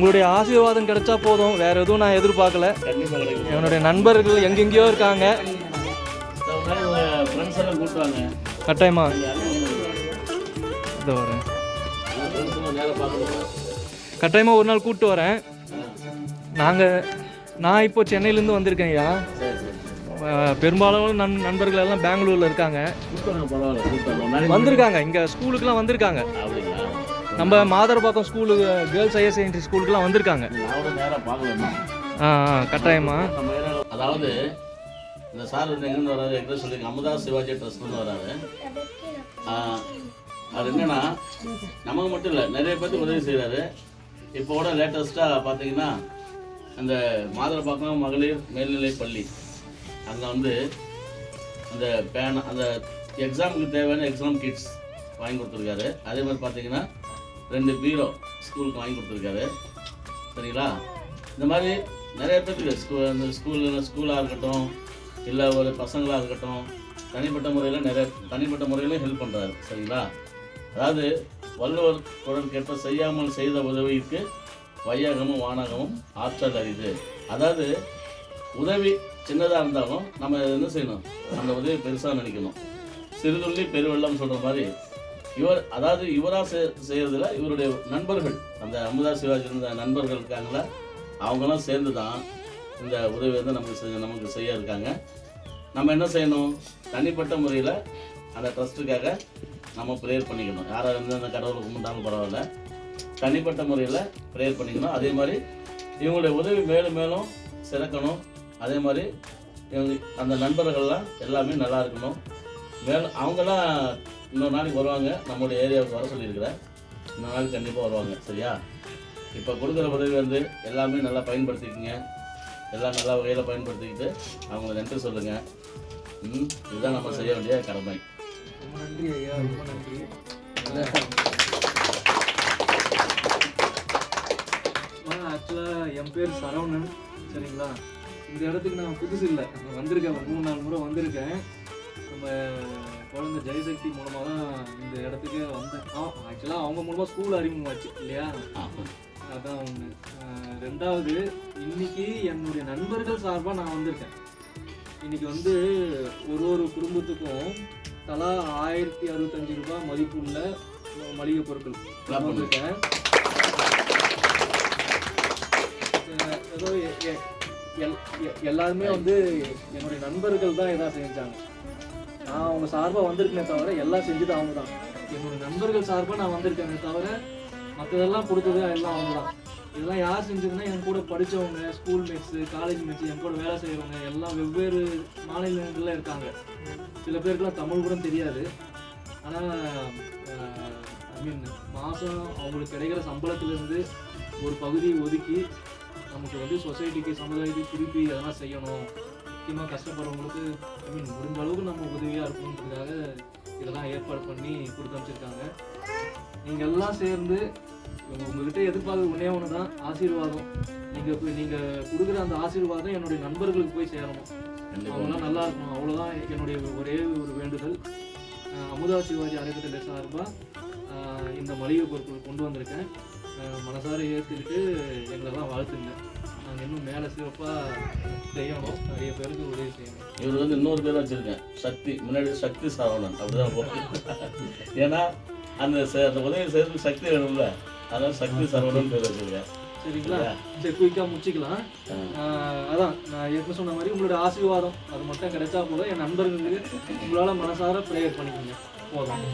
உங்களுடைய ஆசீர்வாதம் கிடைச்சா போதும், வேற எதுவும் நான் எதிர்பார்க்கல. என்னுடைய நண்பர்கள் எங்கெங்கேயோ இருக்காங்க, கட்டாயமா இதோ வரேன், கட்டாயமாக ஒரு நாள் கூப்பிட்டு வரேன். நான் இப்போ சென்னையிலேருந்து வந்திருக்கேன் ஐயா. பெரும்பாலும் நண்பர்கள் எல்லாம் பெங்களூரில் இருக்காங்க, வந்திருக்காங்க, இங்கே ஸ்கூலுக்குலாம் வந்திருக்காங்க. நம்ம மாதரபாக்கம் ஸ்கூலு கேர்ள்ஸ் ஹையர் செகண்டரி ஸ்கூலுக்குலாம் வந்திருக்காங்க. கட்டாயமா. அதாவது இந்த சார் வந்து எங்கேருந்து வராது, எங்கே சொல்லி அமுதா சிவாஜி ட்ரஸ்ட்லேருந்து வராது. அது என்னன்னா நமக்கு மட்டும் இல்லை, நிறைய பேருக்கு உதவி செய்கிறாரு. இப்போ கூட லேட்டஸ்ட்டாக பார்த்தீங்கன்னா அந்த மாதரபாக்கம் மகளிர் மேல்நிலை பள்ளி அங்கே வந்து அந்த பேனா, அந்த எக்ஸாமுக்கு தேவையான எக்ஸாம் கிட்ஸ் வாங்கி கொடுத்துருக்காரு. அதே மாதிரி பார்த்தீங்கன்னா 2 பீரோ ஸ்கூலுக்கு வாங்கி கொடுத்துருக்காரு. சரிங்களா? இந்த மாதிரி நிறைய பேருக்கு அந்த ஸ்கூலாக இருக்கட்டும், இல்லை ஒரு பசங்களாக இருக்கட்டும், தனிப்பட்ட முறையில் ஹெல்ப் பண்ணுறாரு. சரிங்களா? அதாவது வள்ளுவர் குரல் கேட்ப செய்யாமல் செய்த உதவிக்கு வையகமும் வானகமும் ஆற்றல் அரிது. அதாவது உதவி சின்னதாக இருந்தாலும் நம்ம என்ன செய்யணும், அந்த உதவி பெருசாக நினைக்கணும். சிறுதுள்ளி பெருவெள்ளம் சொல்கிற மாதிரி இவராக செய்கிறதுல இவருடைய நண்பர்கள், அந்த அமுதா சிவாஜி இருந்த நண்பர்கள் இருக்காங்களா, அவங்களாம் சேர்ந்து தான் இந்த உதவி வந்து நமக்கு செய்ய இருக்காங்க. நம்ம என்ன செய்யணும், தனிப்பட்ட முறையில் அந்த ட்ரஸ்ட்டுக்காக நம்ம ப்ரேயர் பண்ணிக்கணும். யாராக இருந்து அந்த கடவுளை கும்பிட்டாலும் பரவாயில்ல, தனிப்பட்ட முறையில் ப்ரேயர் பண்ணிக்கணும். அதே மாதிரி இவங்களுடைய உதவி மேலும் மேலும் சிறக்கணும். அதே மாதிரி அந்த நண்பர்கள்லாம் எல்லாமே நல்லா இருக்கணும். மேலும் அவங்களாம் இன்னொரு நாளைக்கு வருவாங்க, நம்மளுடைய ஏரியாவுக்கு வர சொல்லியிருக்கிறேன். இன்னொரு நாளைக்கு கண்டிப்பாக வருவாங்க. சரியா? இப்போ கொடுக்குற உதவி வந்து எல்லாமே நல்லா பயன்படுத்திக்கங்க, எல்லாம் நல்லா வகையில் பயன்படுத்திக்கிட்டு அவங்கள நன்றி சொல்லுங்கள். இதுதான் நம்ம செய்ய வேண்டிய கடமை. ரொம்ப நன்றி ஐயா, ரொம்ப நன்றி. ஆக்சுவலாக என் பேர் சரவணன். சரிங்களா? இந்த இடத்துக்கு நான் புதுசு இல்லை, வந்திருக்கேன், 3-4 முறை வந்திருக்கேன். நம்ம குழந்தை ஜெயசக்தி மூலமாக தான் இந்த இடத்துக்கு வந்தேன். ஆக்சுவலாக அவங்க மூலமாக ஸ்கூல் அறிமுகமாச்சு இல்லையா? அதான் ஒன்று. 2வது, இன்னைக்கு என்னுடைய நண்பர்கள் சார்பாக நான் வந்திருக்கேன். இன்னைக்கு வந்து ஒரு குடும்பத்துக்கும் தலா 1065 ரூபாய் மதிப்புள்ள மளிகை பொருட்கள் வந்திருக்கேன். ஏதோ எல்லாருமே வந்து என்னுடைய நண்பர்கள் தான் எதாவது செஞ்சாங்க. நான் அவங்க சார்பாக வந்திருக்கேனே தவிர எல்லாம் செஞ்சது அவங்க தான். என்னுடைய நண்பர்கள் சார்பாக நான் வந்திருக்கேனே தவிர மற்றதெல்லாம் கொடுத்தது எல்லாம் அவங்க தான். இதெல்லாம் யார் செஞ்சதுன்னா என் கூட படித்தவங்க, ஸ்கூல் மேட்ஸு, காலேஜ் மேட்ஸு, என் கூட வேலை செய்கிறவங்க எல்லாம் வெவ்வேறு மாநிலங்களில் இருக்காங்க. சில பேருக்குலாம் தமிழ் கூட தெரியாது. ஆனால் மாதம் அவங்களுக்கு கிடைக்கிற சம்பளத்துலேருந்து ஒரு பகுதியை ஒதுக்கி நமக்கு வந்து சொசைட்டிக்கு, சமுதாயத்துக்கு திருப்பி எதனால் செய்யணும், முக்கியமாக கஷ்டப்படுறவங்களுக்கு முடிஞ்ச அளவுக்கு நம்ம உதவியாக இருக்கணுன்றதுக்காக இதெல்லாம் ஏற்பாடு பண்ணி கொடுத்து அமைச்சிருக்காங்க. நீங்கள் எல்லாம் சேர்ந்து உங்கள்கிட்ட எதிர்பார்க்க ஒன்றே ஒன்று தான், ஆசீர்வாதம். நீங்கள் கொடுக்குற அந்த ஆசீர்வாதம் என்னுடைய நண்பர்களுக்கு போய் சேரணும், அவங்களாம் நல்லா இருக்கணும். அவ்வளோதான் என்னுடைய ஒரே ஒரு வேண்டுதல். அமுதா சிவாஜி அறக்கட்டளை சார்பாக இந்த மளிகை பொருட்கள் கொண்டு வந்திருக்கேன். மனசார ஏற்றுக்கிட்டு எங்களெல்லாம் வாழ்த்துங்க. நாங்கள் இன்னும் மேலே சிறப்பாக செய்யணும், நிறைய பேருக்கு உதவி செய்யணும். இவர் வந்து இன்னொரு பேர் வச்சுருக்கேன், சக்தி. முன்னாடி சக்தி சரவணன் அப்படிதான் போகிறேன். ஏன்னா அந்த உதவி செய்யறதுக்கு சக்தி வேணும்ல, அதான் சக்தி சரவணன் பேர் வச்சுருக்கேன். சரிங்களா? சரி, குயிக்காக முடிச்சிக்கலாம். அதான் நான் ஏற்கனவே சொன்ன மாதிரி உங்களோட ஆசீர்வாதம் அது மட்டும் கிடைச்சா போதும். என் நண்பர்களுக்கு உங்களால் மனசார ப்ரேயர் பண்ணிக்கோங்க போதும்.